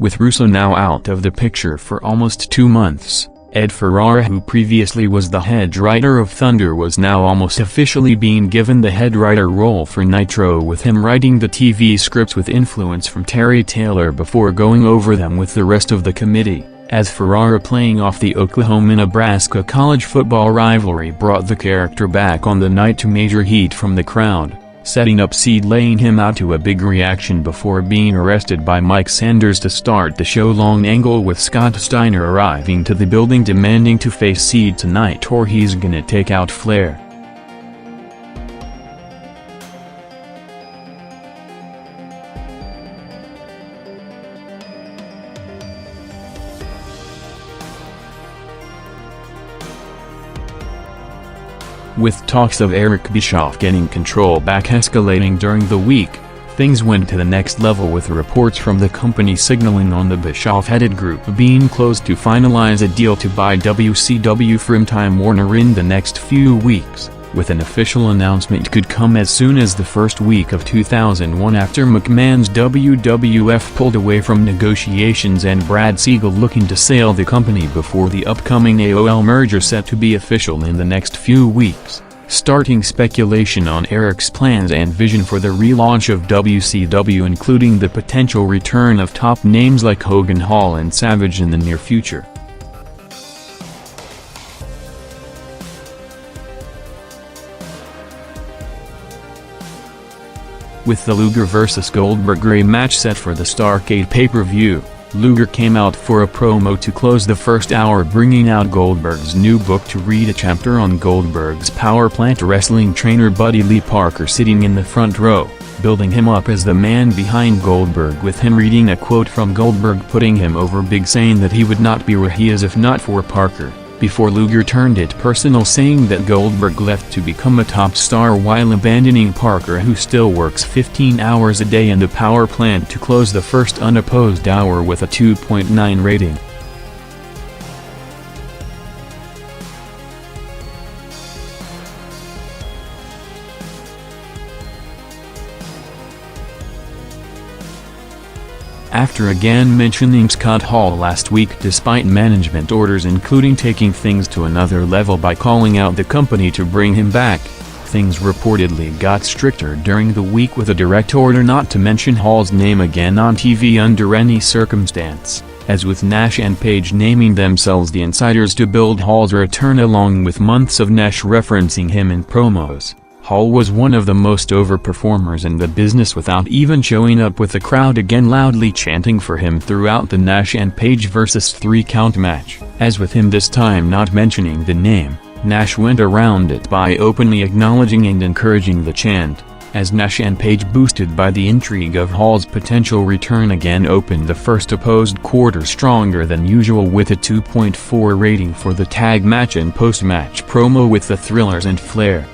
With Russo now out of the picture for almost 2 months, Ed Ferrara, who previously was the head writer of Thunder, was now almost officially being given the head writer role for Nitro, with him writing the TV scripts with influence from Terry Taylor before going over them with the rest of the committee, as Ferrara, playing off the Oklahoma-Nebraska college football rivalry, brought the character back on the night to major heat from the crowd, setting up Seed, laying him out to a big reaction before being arrested by Mike Sanders to start the show. Long angle with Scott Steiner arriving to the building demanding to face Seed tonight or he's gonna take out Flair. With talks of Eric Bischoff getting control back escalating during the week, things went to the next level, with reports from the company signaling on the Bischoff-headed group being close to finalize a deal to buy WCW from Time Warner in the next few weeks, with an official announcement could come as soon as the first week of 2001 after McMahon's WWF pulled away from negotiations and Brad Siegel looking to sell the company before the upcoming AOL merger set to be official in the next few weeks, starting speculation on Eric's plans and vision for the relaunch of WCW, including the potential return of top names like Hogan, Hall and Savage in the near future. With the Luger vs. Goldberg rematch set for the Starrcade pay-per-view, Luger came out for a promo to close the first hour, bringing out Goldberg's new book to read, a chapter on Goldberg's power plant. Wrestling trainer Buddy Lee Parker sitting in the front row, building him up as the man behind Goldberg, with him reading a quote from Goldberg putting him over big, saying that he would not be where he is if not for Parker, before Luger turned it personal, saying that Goldberg left to become a top star while abandoning Parker, who still works 15 hours a day in the power plant, to close the first unopposed hour with a 2.9 rating. After again mentioning Scott Hall last week despite management orders, including taking things to another level by calling out the company to bring him back, things reportedly got stricter during the week with a direct order not to mention Hall's name again on TV under any circumstance, as with Nash and Page naming themselves the insiders to build Hall's return, along with months of Nash referencing him in promos. Hall was one of the most over performers in the business without even showing up, with the crowd again loudly chanting for him throughout the Nash and Page vs. 3 count match. As with him this time not mentioning the name, Nash went around it by openly acknowledging and encouraging the chant, as Nash and Page, boosted by the intrigue of Hall's potential return, again opened the first opposed quarter stronger than usual with a 2.4 rating for the tag match and post-match promo with the Thrillers and Flair.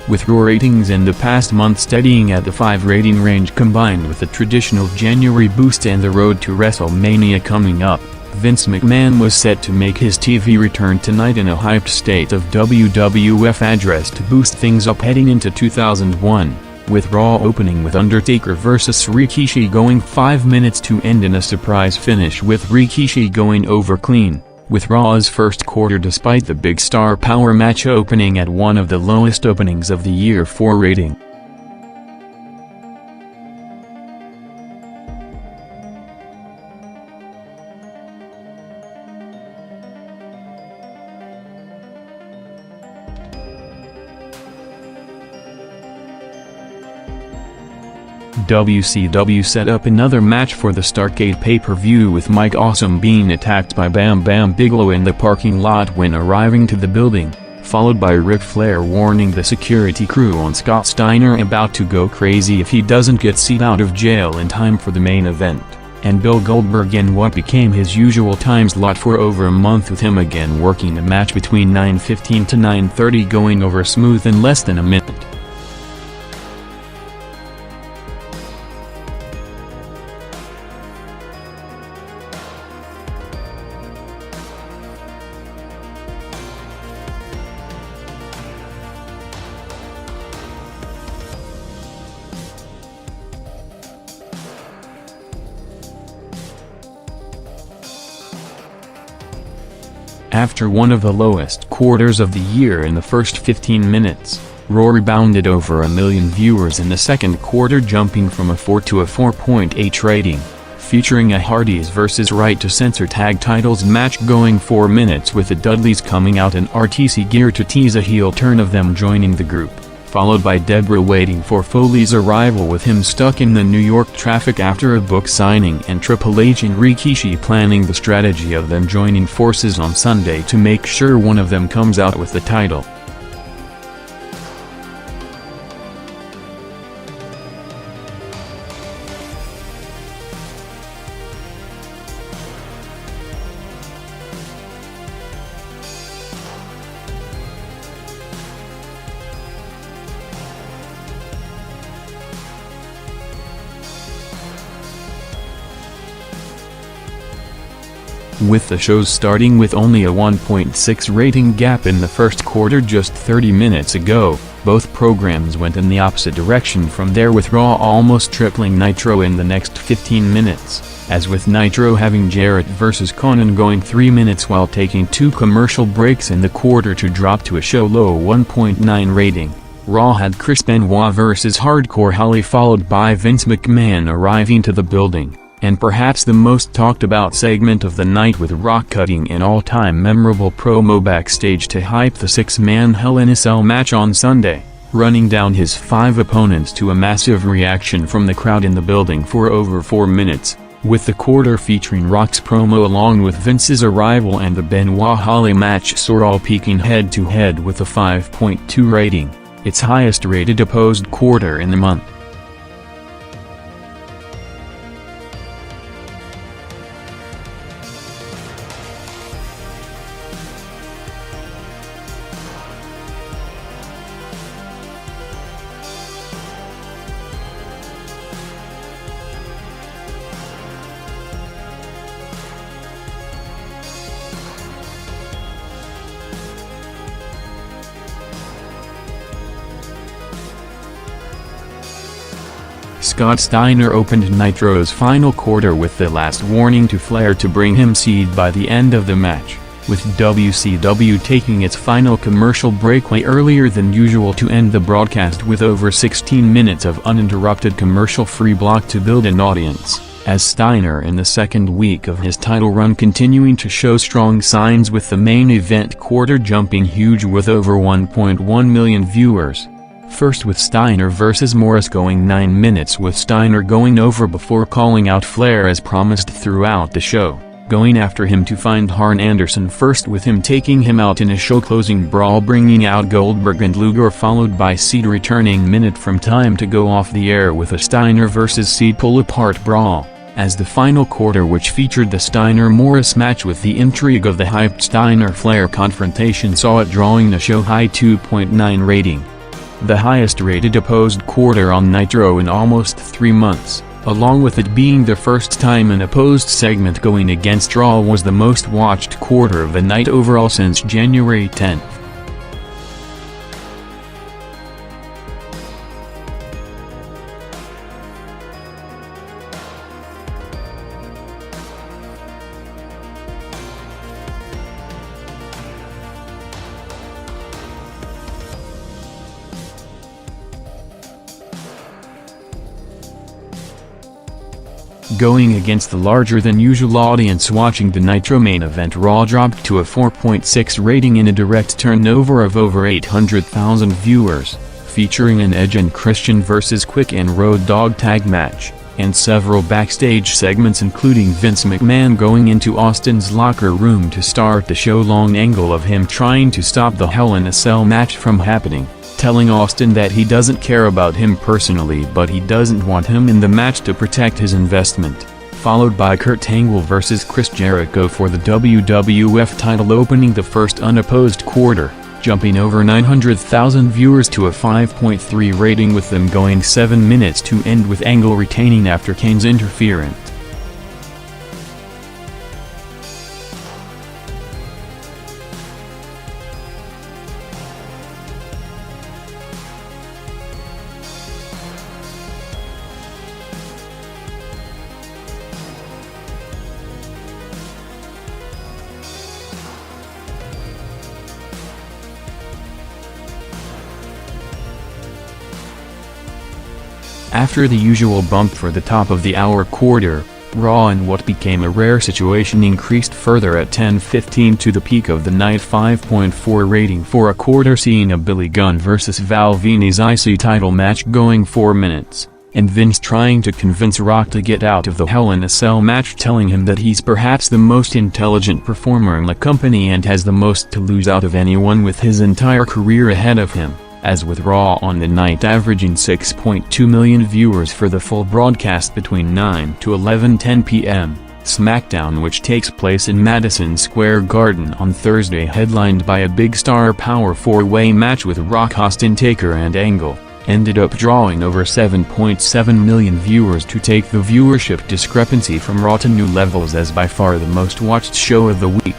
With Raw ratings in the past month steadying at the 5 rating range, combined with the traditional January boost and the road to WrestleMania coming up, Vince McMahon was set to make his TV return tonight in a hyped state of WWF address to boost things up heading into 2001, with Raw opening with Undertaker vs. Rikishi going 5 minutes to end in a surprise finish with Rikishi going over clean, with Raw's first quarter despite the big star power match opening at one of the lowest openings of the year for rating. WCW set up another match for the Starrcade pay-per-view, with Mike Awesome being attacked by Bam Bam Bigelow in the parking lot when arriving to the building, followed by Ric Flair warning the security crew on Scott Steiner about to go crazy if he doesn't get Seed out of jail in time for the main event, and Bill Goldberg in what became his usual time slot for over a month, with him again working the match between 9:15 to 9:30, going over smooth in less than a minute. After one of the lowest quarters of the year in the first 15 minutes, Raw rebounded over 1 million viewers in the second quarter, jumping from a 4 to a 4.8 rating, featuring a Hardys vs. Right to Censor tag titles match going 4 minutes with the Dudleys coming out in RTC gear to tease a heel turn of them joining the group, followed by Deborah waiting for Foley's arrival with him stuck in the New York traffic after a book signing, and Triple H and Rikishi planning the strategy of them joining forces on Sunday to make sure one of them comes out with the title. With the shows starting with only a 1.6 rating gap in the first quarter just 30 minutes ago, both programs went in the opposite direction from there, with Raw almost tripling Nitro in the next 15 minutes, as with Nitro having Jarrett vs. Conan going 3 minutes while taking 2 commercial breaks in the quarter to drop to a show low 1.9 rating. Raw had Chris Benoit vs. Hardcore Holly, followed by Vince McMahon arriving to the building, and perhaps the most talked about segment of the night, with Rock cutting an all-time memorable promo backstage to hype the 6-man Hell in a Cell match on Sunday, running down his 5 opponents to a massive reaction from the crowd in the building for over 4 minutes, with the quarter featuring Rock's promo along with Vince's arrival and the Benoit-Holly match all peaking head-to-head with a 5.2 rating, its highest rated opposed quarter in the month. Scott Steiner opened Nitro's final quarter with the last warning to Flair to bring him seed by the end of the match, with WCW taking its final commercial break way earlier than usual to end the broadcast with over 16 minutes of uninterrupted commercial-free block to build an audience, as Steiner in the second week of his title run continuing to show strong signs, with the main event quarter jumping huge with over 1.1 million viewers. First with Steiner vs. Morris going 9 minutes, with Steiner going over before calling out Flair as promised throughout the show, going after him to find Arn Anderson first, with him taking him out in a show-closing brawl bringing out Goldberg and Luger, followed by Seed returning minute from time to go off the air with a Steiner vs. Seed pull-apart brawl, as the final quarter, which featured the Steiner-Morris match with the intrigue of the hyped Steiner-Flair confrontation, saw it drawing the show-high 2.9 rating. The highest rated opposed quarter on Nitro in almost 3 months, along with it being the first time an opposed segment going against Raw was the most watched quarter of the night overall since January 10. Going against the larger-than-usual audience watching the Nitro main event, Raw dropped to a 4.6 rating in a direct turnover of over 800,000 viewers, featuring an Edge and Christian vs. Quick and Road Dogg tag match, and several backstage segments including Vince McMahon going into Austin's locker room to start the show-long angle of him trying to stop the Hell in a Cell match from happening, telling Austin that he doesn't care about him personally but he doesn't want him in the match to protect his investment, followed by Kurt Angle vs. Chris Jericho for the WWF title opening the first unopposed quarter, jumping over 900,000 viewers to a 5.3 rating, with them going 7 minutes to end with Angle retaining after Kane's interference. After the usual bump for the top of the hour quarter, Raw in what became a rare situation increased further at 10:15 to the peak of the night 5.4 rating for a quarter, seeing a Billy Gunn vs Val Venis IC title match going 4 minutes, and Vince trying to convince Rock to get out of the Hell in a Cell match, telling him that he's perhaps the most intelligent performer in the company and has the most to lose out of anyone with his entire career ahead of him. As with Raw on the night averaging 6.2 million viewers for the full broadcast between 9 to 11:10 p.m., SmackDown, which takes place in Madison Square Garden on Thursday, headlined by a big star power four-way match with Rock, Austin, Taker and Angle, ended up drawing over 7.7 million viewers to take the viewership discrepancy from Raw to new levels as by far the most watched show of the week.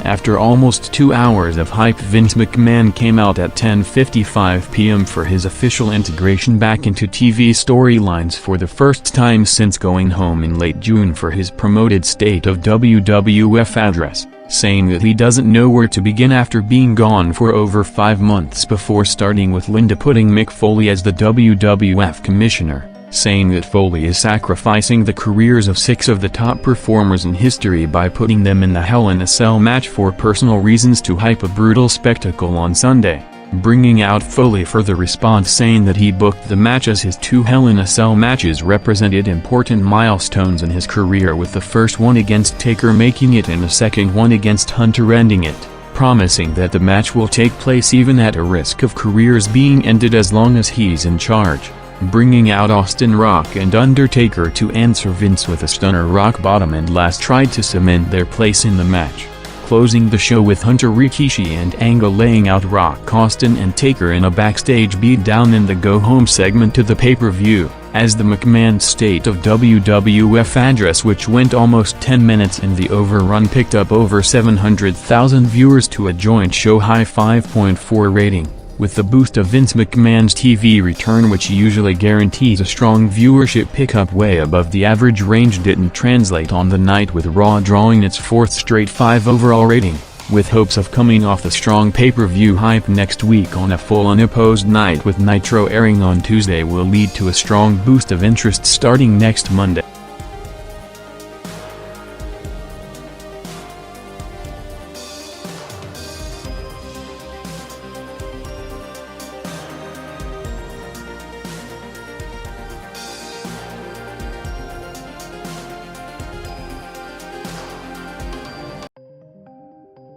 After almost 2 hours of hype, Vince McMahon came out at 10:55 p.m. for his official integration back into TV storylines for the first time since going home in late June for his promoted State of WWF address, saying that he doesn't know where to begin after being gone for over 5 months, before starting with Linda putting Mick Foley as the WWF commissioner, saying that Foley is sacrificing the careers of 6 of the top performers in history by putting them in the Hell in a Cell match for personal reasons to hype a brutal spectacle on Sunday, bringing out Foley for the response, saying that he booked the match as his 2 Hell in a Cell matches represented important milestones in his career, with the first one against Taker making it and the second one against Hunter ending it, promising that the match will take place even at a risk of careers being ended as long as he's in charge, bringing out Austin, Rock and Undertaker to answer Vince with a stunner rock bottom and last tried to cement their place in the match, closing the show with Hunter, Rikishi and Angle laying out Rock, Austin and Taker in a backstage beatdown in the go-home segment to the pay-per-view, as the McMahon State of WWF address, which went almost 10 minutes in the overrun, picked up over 700,000 viewers to a joint show-high 5.4 rating. With the boost of Vince McMahon's TV return, which usually guarantees a strong viewership pickup way above the average range, didn't translate on the night, with Raw drawing its 4th straight 5 overall rating, with hopes of coming off the strong pay-per-view hype next week on a full unopposed night with Nitro airing on Tuesday will lead to a strong boost of interest starting next Monday.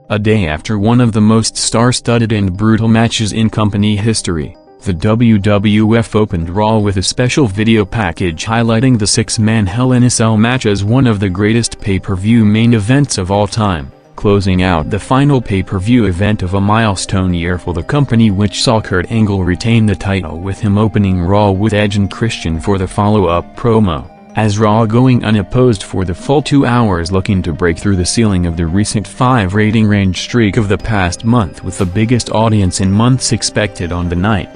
A day after one of the most star-studded and brutal matches in company history, the WWF opened Raw with a special video package highlighting the 6-man Hell in a Cell match as one of the greatest pay-per-view main events of all time, closing out the final pay-per-view event of a milestone year for the company, which saw Kurt Angle retain the title, with him opening Raw with Edge and Christian for the follow-up promo, as Raw going unopposed for the full 2 hours, looking to break through the ceiling of the recent 5 rating range streak of the past month, with the biggest audience in months expected on the night.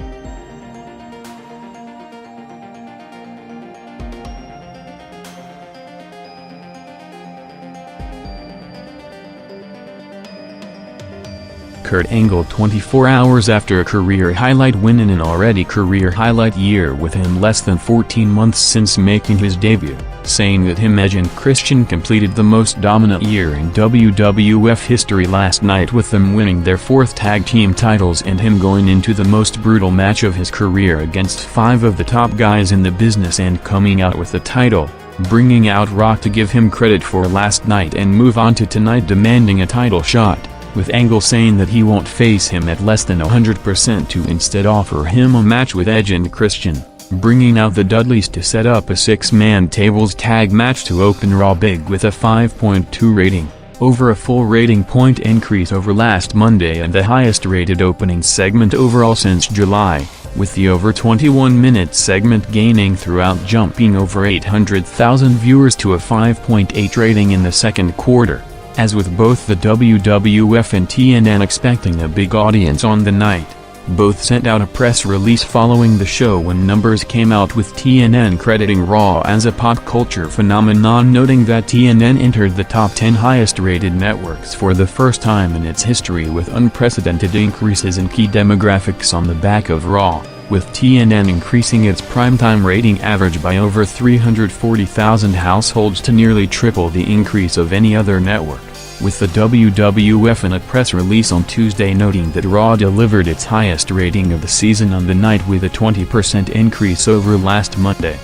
Kurt Angle 24 hours after a career highlight win in an already career highlight year, with him less than 14 months since making his debut, saying that him, Edge and Christian completed the most dominant year in WWF history last night, with them winning their 4th tag team titles and him going into the most brutal match of his career against 5 of the top guys in the business and coming out with the title, bringing out Rock to give him credit for last night and move on to tonight demanding a title shot, with Angle saying that he won't face him at less than 100% to instead offer him a match with Edge and Christian, bringing out the Dudleys to set up a 6-man tables tag match to open Raw big with a 5.2 rating, over a full rating point increase over last Monday and the highest rated opening segment overall since July. with the over 21-minute segment gaining throughout, jumping over 800,000 viewers to a 5.8 rating in the second quarter. As with both the WWF and TNN expecting a big audience on the night, both sent out a press release following the show when numbers came out, with TNN crediting Raw as a pop culture phenomenon, noting that TNN entered the top 10 highest-rated networks for the first time in its history, with unprecedented increases in key demographics on the back of Raw, with TNN increasing its primetime rating average by over 340,000 households to nearly triple the increase of any other network, with the WWF in a press release on Tuesday noting that Raw delivered its highest rating of the season on the night, with a 20% increase over last Monday.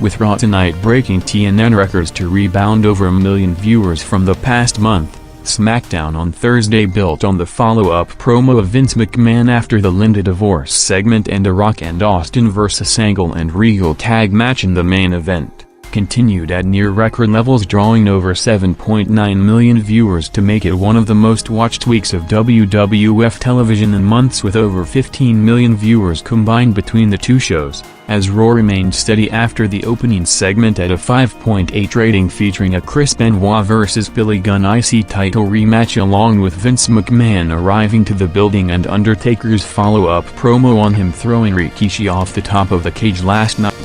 With Raw tonight breaking TNN records to rebound over a million viewers from the past month, SmackDown on Thursday built on the follow-up promo of Vince McMahon after the Linda divorce segment and a Rock and Austin vs. Angle and Regal tag match in the main event, continued at near-record levels, drawing over 7.9 million viewers to make it one of the most-watched weeks of WWF television in months, with over 15 million viewers combined between the two shows, as Raw remained steady after the opening segment at a 5.8 rating featuring a Chris Benoit vs. Billy Gunn IC title rematch, along with Vince McMahon arriving to the building and Undertaker's follow-up promo on him throwing Rikishi off the top of the cage last night.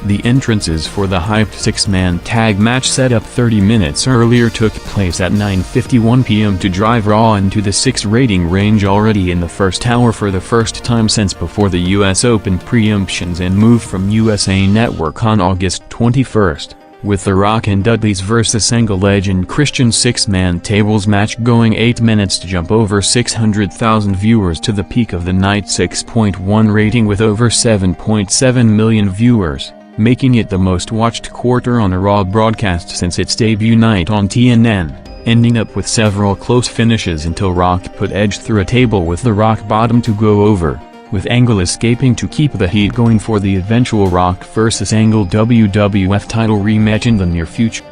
The entrances for the hyped six-man tag match set up 30 minutes earlier took place at 9:51 p.m. to drive Raw into the 6 rating range already in the first hour for the first time since before the US Open preemptions and move from USA Network on August 21st, with The Rock and Dudley's vs. Angle Edge and Christian six-man tables match going 8 minutes to jump over 600,000 viewers to the peak of the night's 6.1 rating with over 7.7 million viewers, making it the most-watched quarter on a Raw broadcast since its debut night on TNN, ending up with several close finishes until Rock put Edge through a table with the Rock bottom to go over, with Angle escaping to keep the heat going for the eventual Rock vs. Angle WWF title rematch in the near future.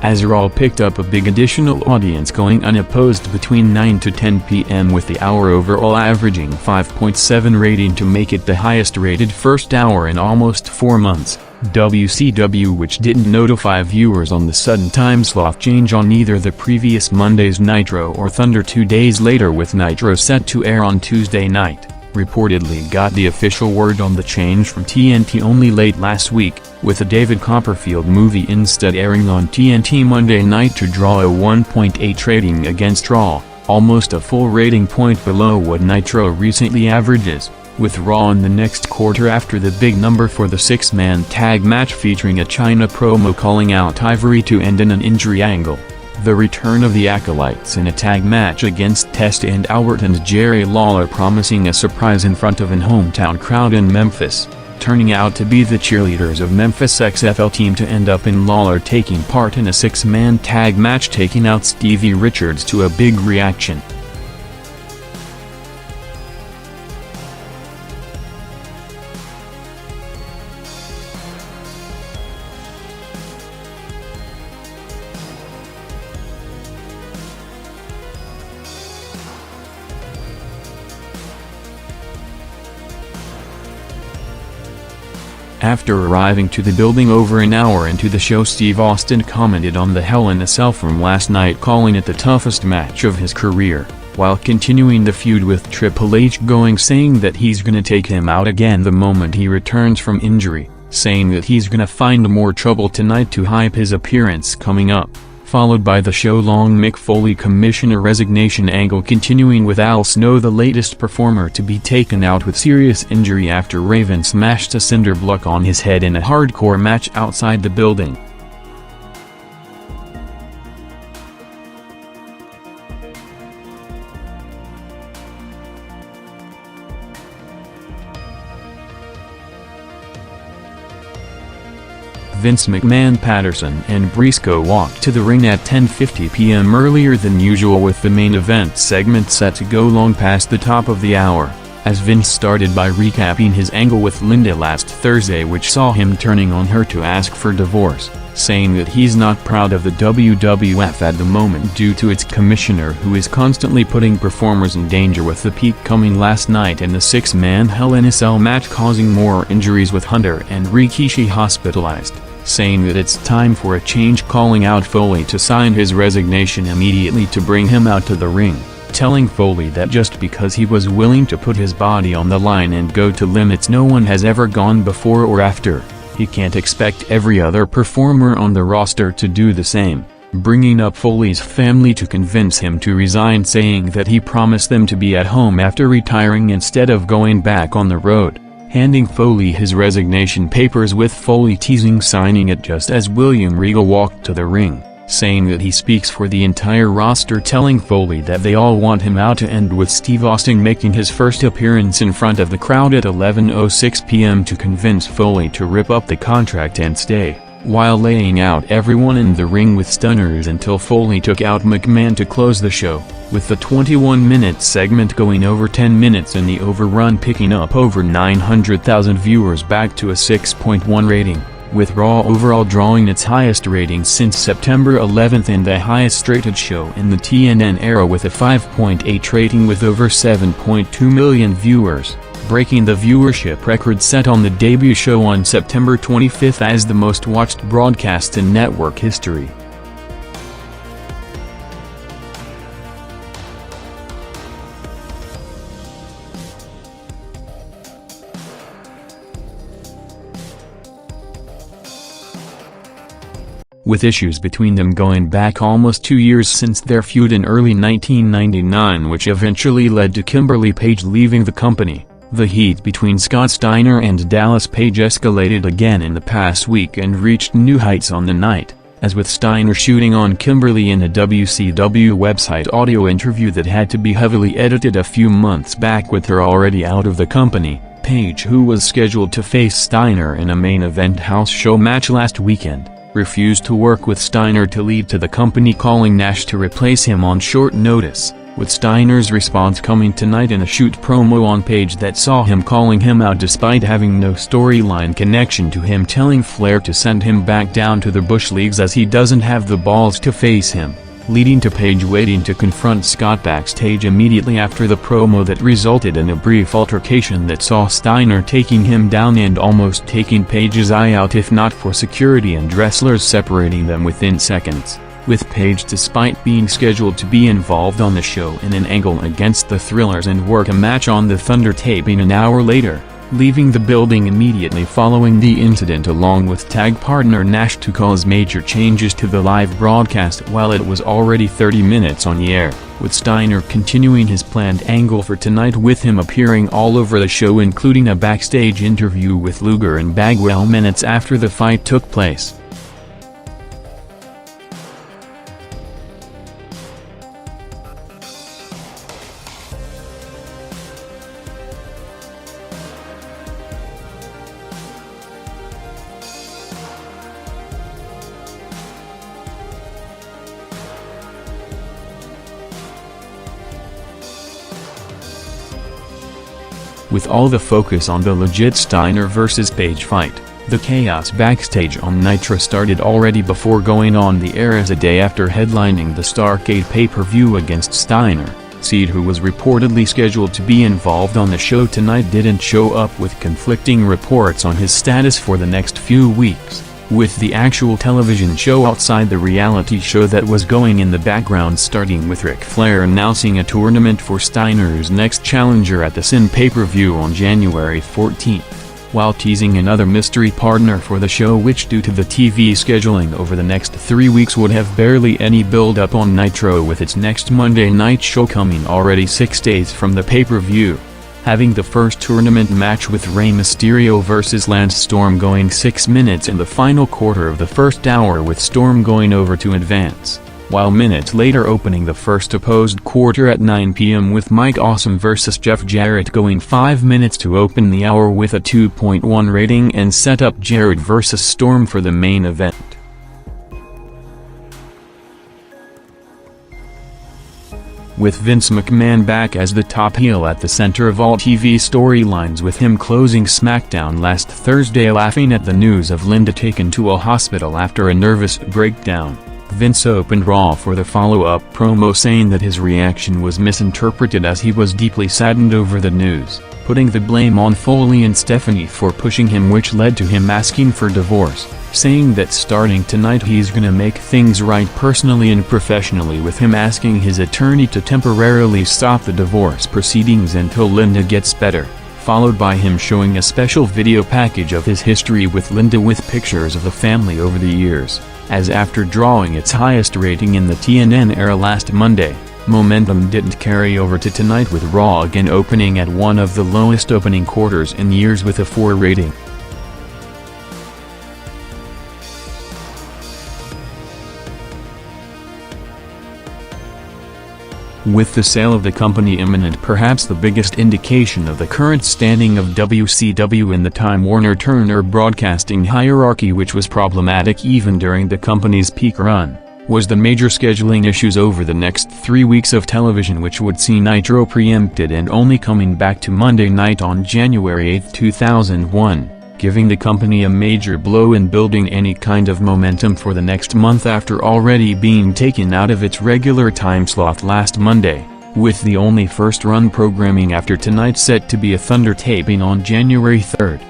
As Raw picked up a big additional audience going unopposed between 9 to 10 p.m. with the hour overall averaging 5.7 rating to make it the highest rated first hour in almost 4 months, WCW, which didn't notify viewers on the sudden time slot change on either the previous Monday's Nitro or Thunder 2 days later, with Nitro set to air on Tuesday night, reportedly got the official word on the change from TNT only late last week, with the David Copperfield movie instead airing on TNT Monday night to draw a 1.8 rating against Raw, almost a full rating point below what Nitro recently averages, with Raw in the next quarter after the big number for the six-man tag match featuring a China promo calling out Ivory to end in an injury angle, the return of the Acolytes in a tag match against Test and Albert and Jerry Lawler promising a surprise in front of an hometown crowd in Memphis, turning out to be the cheerleaders of Memphis XFL team to end up in Lawler taking part in a six-man tag match taking out Stevie Richards to a big reaction. After arriving to the building over an hour into the show, Steve Austin commented on the Hell in a Cell from last night, calling it the toughest match of his career, while continuing the feud with Triple H going, saying that he's gonna take him out again the moment he returns from injury, saying that he's gonna find more trouble tonight to hype his appearance coming up, followed by the show-long Mick Foley commissioner resignation angle, continuing with Al Snow, the latest performer to be taken out with serious injury after Raven smashed a cinder block on his head in a hardcore match outside the building. Vince McMahon, Patterson and Briscoe walked to the ring at 10:50 p.m. earlier than usual, with the main event segment set to go long past the top of the hour, as Vince started by recapping his angle with Linda last Thursday, which saw him turning on her to ask for divorce, saying that he's not proud of the WWF at the moment due to its commissioner, who is constantly putting performers in danger, with the peak coming last night in the six-man Hell in a Cell match, causing more injuries with Hunter and Rikishi hospitalized, saying that it's time for a change, calling out Foley to sign his resignation immediately to bring him out to the ring, telling Foley that just because he was willing to put his body on the line and go to limits no one has ever gone before or after, he can't expect every other performer on the roster to do the same, bringing up Foley's family to convince him to resign, saying that he promised them to be at home after retiring instead of going back on the road, handing Foley his resignation papers, with Foley teasing signing it just as William Regal walked to the ring, saying that he speaks for the entire roster, telling Foley that they all want him out, to end with Steve Austin making his first appearance in front of the crowd at 11:06 p.m. to convince Foley to rip up the contract and stay, while laying out everyone in the ring with stunners until Foley took out McMahon to close the show, with the 21-minute segment going over 10 minutes and the overrun picking up over 900,000 viewers, back to a 6.1 rating, with Raw overall drawing its highest rating since September 11 and the highest rated show in the TNN era with a 5.8 rating with over 7.2 million viewers, breaking the viewership record set on the debut show on September 25 as the most watched broadcast in network history. With issues between them going back almost 2 years since their feud in early 1999, which eventually led to Kimberly Page leaving the company, the heat between Scott Steiner and Dallas Page escalated again in the past week and reached new heights on the night, as with Steiner shooting on Kimberly in a WCW website audio interview that had to be heavily edited a few months back with her already out of the company. Page, who was scheduled to face Steiner in a main event house show match last weekend, refused to work with Steiner to leave to the company, calling Nash to replace him on short notice, with Steiner's response coming tonight in a shoot promo on Page that saw him calling him out despite having no storyline connection to him, telling Flair to send him back down to the Bush Leagues as he doesn't have the balls to face him, leading to Page waiting to confront Scott backstage immediately after the promo that resulted in a brief altercation that saw Steiner taking him down and almost taking Page's eye out if not for security and wrestlers separating them within seconds, with Page, despite being scheduled to be involved on the show in an angle against the Thrillers and work a match on the Thunder taping an hour later, leaving the building immediately following the incident along with tag partner Nash to cause major changes to the live broadcast while it was already 30 minutes on the air, with Steiner continuing his planned angle for tonight, with him appearing all over the show, including a backstage interview with Luger and Bagwell minutes after the fight took place. With all the focus on the legit Steiner vs. Page fight, the chaos backstage on Nitro started already before going on the air, as a day after headlining the Starrcade pay-per-view against Steiner, Seed, who was reportedly scheduled to be involved on the show tonight, didn't show up, with conflicting reports on his status for the next few weeks, with the actual television show outside the reality show that was going in the background, starting with Ric Flair announcing a tournament for Steiner's next challenger at the Sin pay-per-view on January 14th, while teasing another mystery partner for the show, which due to the TV scheduling over the next 3 weeks would have barely any build-up on Nitro, with its next Monday night show coming already 6 days from the pay-per-view. Having the first tournament match with Rey Mysterio vs Lance Storm going 6 minutes in the final quarter of the first hour, with Storm going over to advance, while minutes later opening the first opposed quarter at 9 p.m. with Mike Awesome vs Jeff Jarrett going 5 minutes to open the hour with a 2.1 rating and set up Jarrett vs Storm for the main event. With Vince McMahon back as the top heel at the center of all TV storylines, with him closing SmackDown last Thursday laughing at the news of Linda taken to a hospital after a nervous breakdown, Vince opened Raw for the follow-up promo, saying that his reaction was misinterpreted as he was deeply saddened over the news, putting the blame on Foley and Stephanie for pushing him, which led to him asking for divorce, saying that starting tonight he's gonna make things right personally and professionally, with him asking his attorney to temporarily stop the divorce proceedings until Linda gets better, followed by him showing a special video package of his history with Linda with pictures of the family over the years, as after drawing its highest rating in the TNN era last Monday, momentum didn't carry over to tonight, with Raw again opening at one of the lowest opening quarters in years with a 4 rating. With the sale of the company imminent, perhaps the biggest indication of the current standing of WCW in the Time Warner-Turner broadcasting hierarchy, which was problematic even during the company's peak run, was the major scheduling issues over the next 3 weeks of television, which would see Nitro preempted and only coming back to Monday night on January 8, 2001. Giving the company a major blow in building any kind of momentum for the next month after already being taken out of its regular time slot last Monday, with the only first-run programming after tonight set to be a Thunder taping on January 3rd.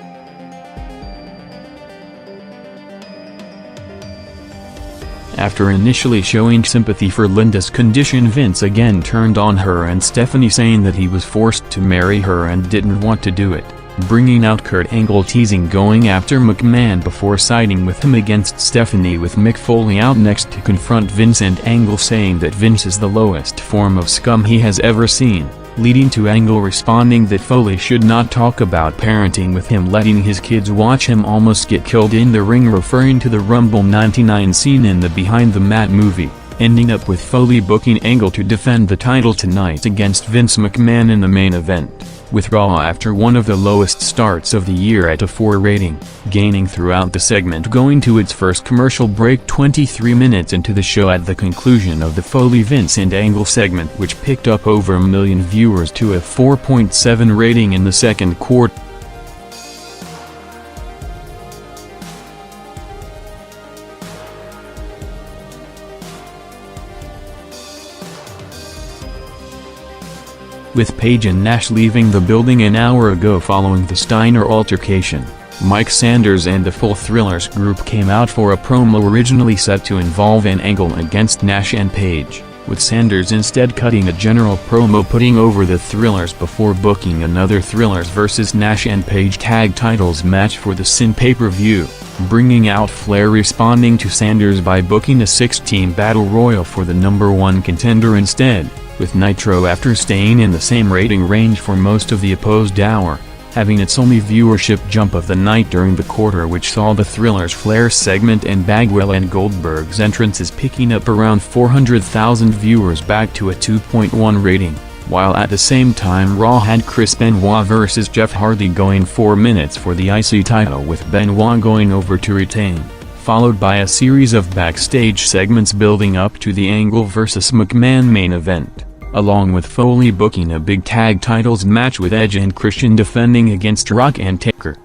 After initially showing sympathy for Linda's condition, Vince again turned on her and Stephanie, saying that he was forced to marry her and didn't want to do it, bringing out Kurt Angle teasing going after McMahon before siding with him against Stephanie, with Mick Foley out next to confront Vince and Angle saying that Vince is the lowest form of scum he has ever seen, leading to Angle responding that Foley should not talk about parenting with him, letting his kids watch him almost get killed in the ring, referring to the Rumble '99 scene in the Behind the Mat movie, ending up with Foley booking Angle to defend the title tonight against Vince McMahon in the main event, with Raw after one of the lowest starts of the year at a 4 rating, gaining throughout the segment, going to its first commercial break 23 minutes into the show at the conclusion of the Foley, Vince and Angle segment, which picked up over 1 million viewers to a 4.7 rating in the second quarter. With Paige and Nash leaving the building an hour ago following the Steiner altercation, Mike Sanders and the Full Thrillers group came out for a promo originally set to involve an Angle against Nash and Paige, with Sanders instead cutting a general promo putting over the Thrillers before booking another Thrillers vs Nash and Paige tag titles match for the Sin pay-per-view, bringing out Flair responding to Sanders by booking a 6-team battle royal for the #1 contender instead, with Nitro after staying in the same rating range for most of the opposed hour, having its only viewership jump of the night during the quarter, which saw the Thrillers Flair segment and Bagwell and Goldberg's entrances picking up around 400,000 viewers back to a 2.1 rating, while at the same time Raw had Chris Benoit vs Jeff Hardy going 4 minutes for the IC title, with Benoit going over to retain, followed by a series of backstage segments building up to the Angle vs McMahon main event, along with Foley booking a big tag titles match with Edge and Christian defending against Rock and Taker.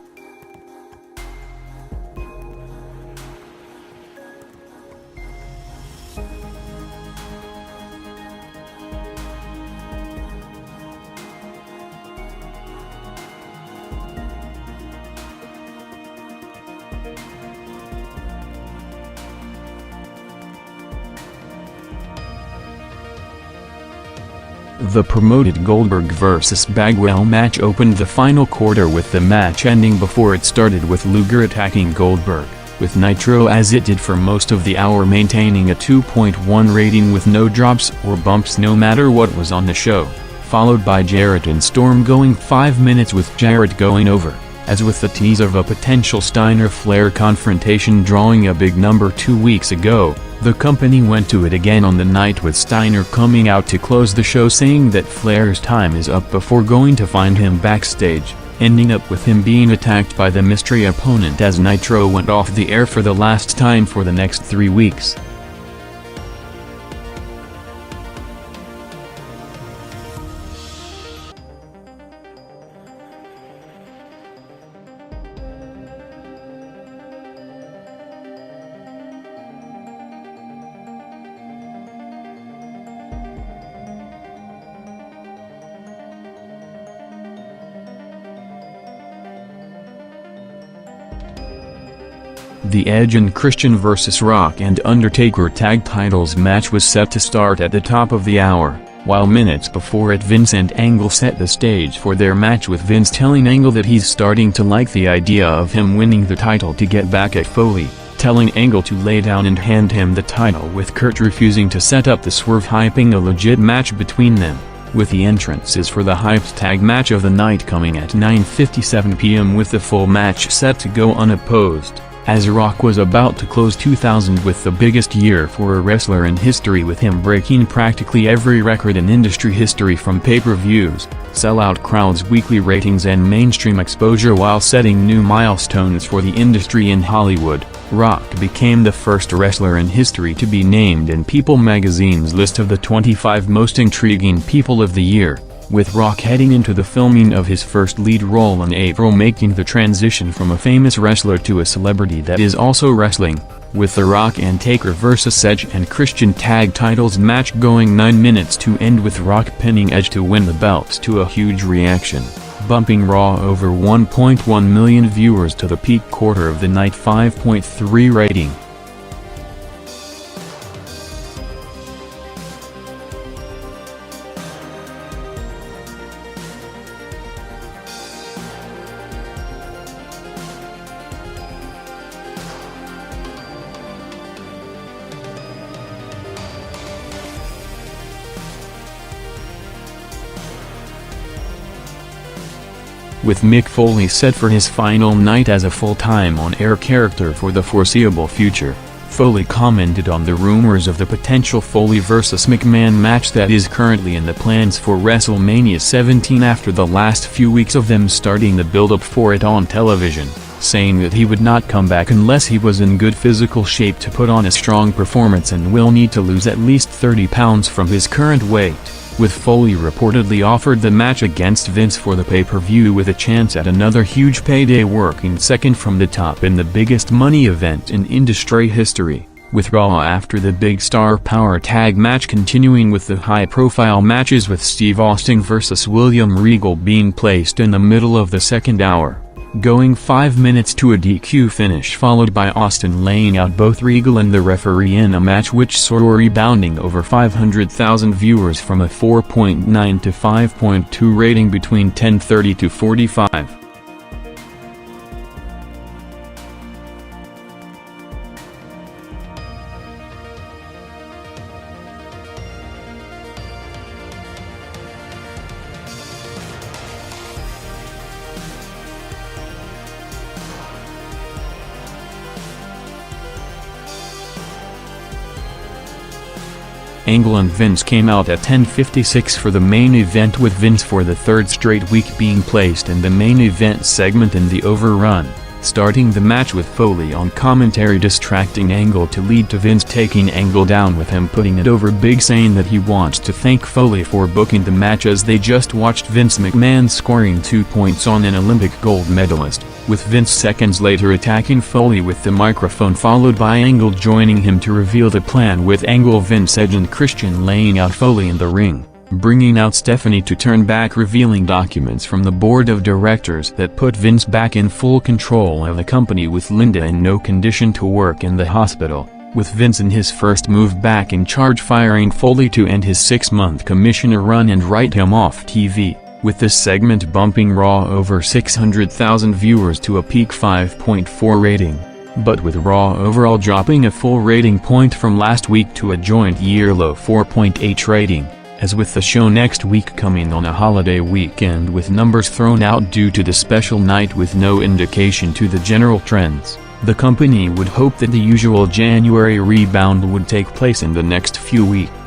The promoted Goldberg vs. Bagwell match opened the final quarter, with the match ending before it started with Luger attacking Goldberg, with Nitro as it did for most of the hour maintaining a 2.1 rating with no drops or bumps no matter what was on the show, followed by Jarrett and Storm going 5 minutes with Jarrett going over, as with the tease of a potential Steiner-Flair confrontation drawing a big number 2 weeks ago. The company went to it again on the night, with Steiner coming out to close the show saying that Flair's time is up before going to find him backstage, ending up with him being attacked by the mystery opponent as Nitro went off the air for the last time for the next 3 weeks. The Edge and Christian vs. Rock and Undertaker tag titles match was set to start at the top of the hour, while minutes before it Vince and Angle set the stage for their match, with Vince telling Angle that he's starting to like the idea of him winning the title to get back at Foley, telling Angle to lay down and hand him the title, with Kurt refusing to set up the swerve, hyping a legit match between them, with the entrances for the hyped tag match of the night coming at 9:57 p.m. with the full match set to go unopposed, as Rock was about to close 2000 with the biggest year for a wrestler in history, with him breaking practically every record in industry history, from pay-per-views, sellout crowds, weekly ratings and mainstream exposure, while setting new milestones for the industry in Hollywood. Rock became the first wrestler in history to be named in People magazine's list of the 25 most intriguing people of the year, with Rock heading into the filming of his first lead role in April, making the transition from a famous wrestler to a celebrity that is also wrestling, with the Rock and Taker vs. Edge and Christian tag titles match going 9 minutes to end, with Rock pinning Edge to win the belts to a huge reaction, bumping Raw over 1.1 million viewers to the peak quarter of the night 5.3 rating. With Mick Foley set for his final night as a full-time on-air character for the foreseeable future, Foley commented on the rumors of the potential Foley vs. McMahon match that is currently in the plans for WrestleMania 17 after the last few weeks of them starting the build-up for it on television, saying that he would not come back unless he was in good physical shape to put on a strong performance and will need to lose at least 30 pounds from his current weight, with Foley reportedly offered the match against Vince for the pay-per-view, with a chance at another huge payday, working second from the top in the biggest money event in industry history, with Raw after the Big Star Power tag match continuing, with the high-profile matches with Steve Austin vs. William Regal being placed in the middle of the second hour, going 5 minutes to a DQ finish, followed by Austin laying out both Regal and the referee in a match which saw rebounding over 500,000 viewers from a 4.9 to 5.2 rating between 10:30 to 45. Angle and Vince came out at 10:56 for the main event, with Vince for the third straight week being placed in the main event segment in the overrun, starting the match with Foley on commentary distracting Angle to lead to Vince taking Angle down, with him putting it over big, saying that he wants to thank Foley for booking the match as they just watched Vince McMahon scoring 2 points on an Olympic gold medalist, with Vince seconds later attacking Foley with the microphone, followed by Angle joining him to reveal the plan, with Angle, Vince, Edge and Christian laying out Foley in the ring, bringing out Stephanie to turn back, revealing documents from the board of directors that put Vince back in full control of the company, with Linda in no condition to work in the hospital, with Vince in his first move back in charge firing Foley to end his 6-month commissioner run and write him off TV, with this segment bumping Raw over 600,000 viewers to a peak 5.4 rating, but with Raw overall dropping a full rating point from last week to a joint year-low 4.8 rating, as with the show next week coming on a holiday weekend with numbers thrown out due to the special night with no indication to the general trends. The company would hope that the usual January rebound would take place in the next few weeks.